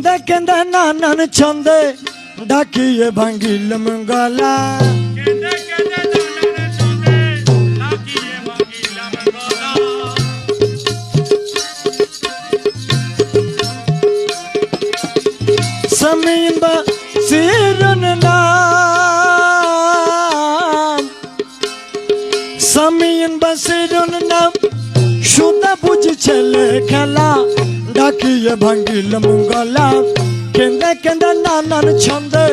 কেন্দে কেন্দে নানান ছন্দে ডাকিয়ে ভাঙ্গিলাম গলা। Samin basirun nam, Samin basirun nam, Shuddha buji chele khela, Dakiye bhangilam gala, Kende kende nanan chande,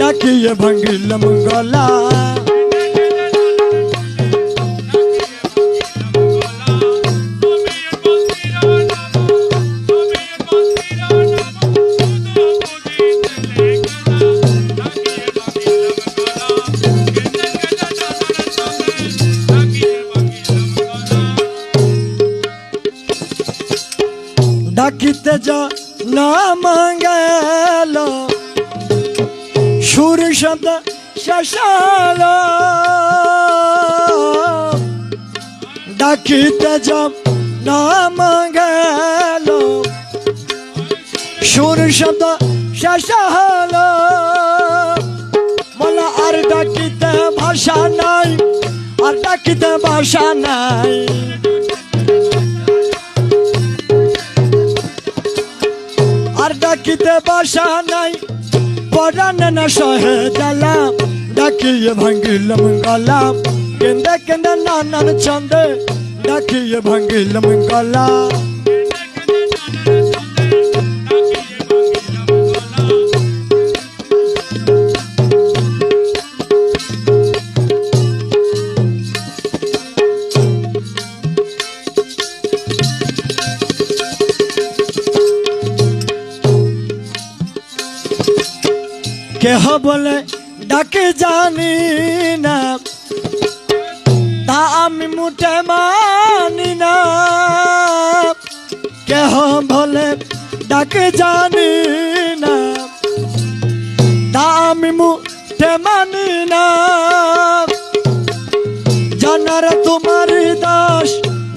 Dakiye bhangilam gala. ডাকিতে যা নাম গেল সুর শব্দ শেষাল, ডাকিতে যা নাম গেল সুর শব্দ শেষাল, বলা আর ডাকিতে ভাষা নাই, আর ডাকিতে ভাষা নাই, আর ডাকিতে বাসা নাই, পরাণ না সহে জ্বালা, ডাকিয়ে ভাঙ্গিলাম গলা, কেন্দে কেন্দে নানান ছন্দে, ডাকিয়ে ভাঙ্গিলাম গলা। কেহ বলে ডাকে জানি না, তা আমি মুঠে মানি না, কেহ বলে ডাকে জানি না, তা আমি মুঠে মানি না, জানারা তোমারি দাস,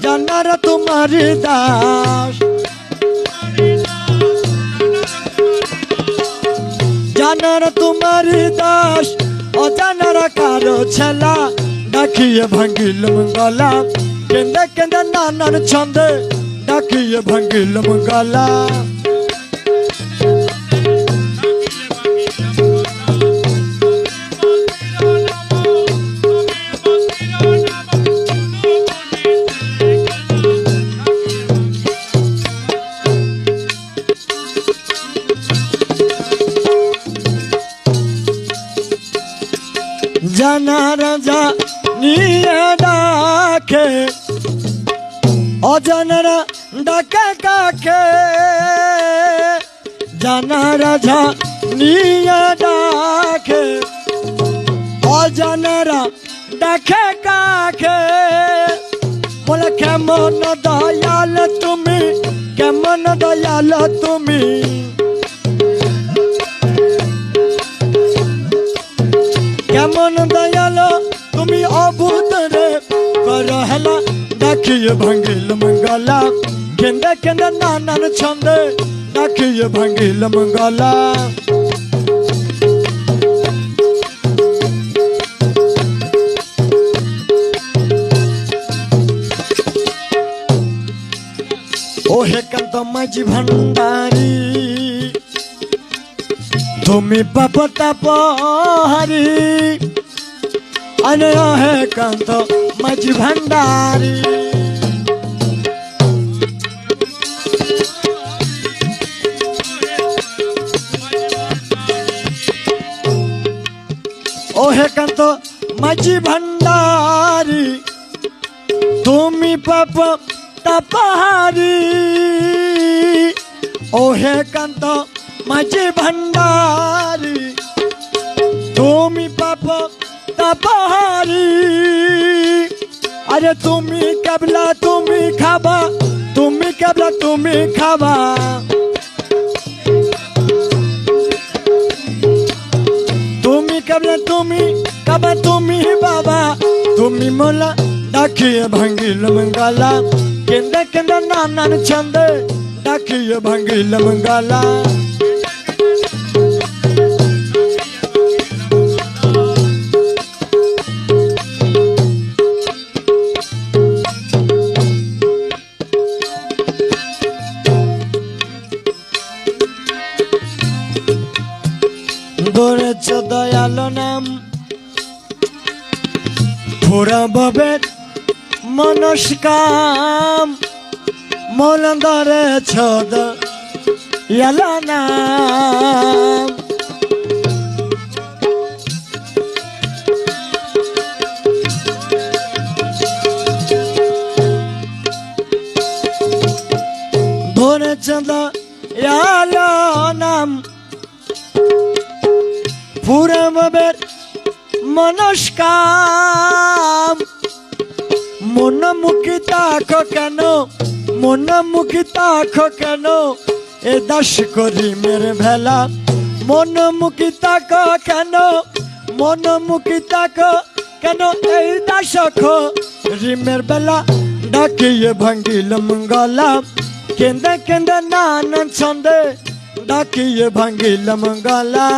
জানারা তোমারি দাস, জানারা তোমারি দাস, অজানারা কারো ছেলা, ডাকিয়ে ভাঙ্গিলাম গলা, কেন্দে কেন্দে নানান ছন্দে, ডাকিয়ে ভাঙ্গিলাম গলা। জানারা জানিয়ে ডাকে, অজানারা ডাকে কাকে, জানারা জানিয়ে ডাকে, অজানারা ডাকে কাকে, বলে কেমন দয়াল তুমি, কেমন দয়াল তুমি, কেমন দয়াল তুমি অভূত রে করো হেলা, ডাকিয়ে ভাঙ্গিলাম গলা, কেন্দে কেন্দে নানান ছন্দে, ডাকিয়ে ভাঙ্গিলাম গলা। ও হে কান্ত মাঝি ভান্ডারি, তুমি পাপ তাপহারি, আনে হে কান্ত মাঝি ভান্ডারি, ও হে কান্ত মাঝি ভান্ডারি, তুমি পাপ তাপহারি, ও হে কান্ত মাঝি ভান্ডারি, তুমি পাপ তাপহারি, আরে তুমি কেবলা তুমি খাবা, তুমি কেবলা তুমি খাবা, তুমি কেবলা তুমি খাবা, তুমি বাবা, তুমি মোলা, ডাকিয়ে ভাঙ্গিলাম গলা, কেন্দে কেন্দে নানান ছন্দে, ডাকিয়ে ভাঙ্গিলাম গলা। ধরেছ দয়ালো নাম পুরা ভবের মনস্কাম মন ধরেছ দয়ালো নাম ধরেছ দয়ালো নাম পুরা ভবের মনস্কাম মন মুখী তাকো কেন মন মুখী তাকো কেন এ দাস করি মেরে ভেলা মন মুখী তাকো কেন মন মুখী তাকো কেন এই দাস রিমের বেলা ডাকিয়ে ভাঙ্গিলাম গলা কেন্দে কেন্দে নানান ছন্দে ডাকিয়ে ভাঙ্গিলাম গলা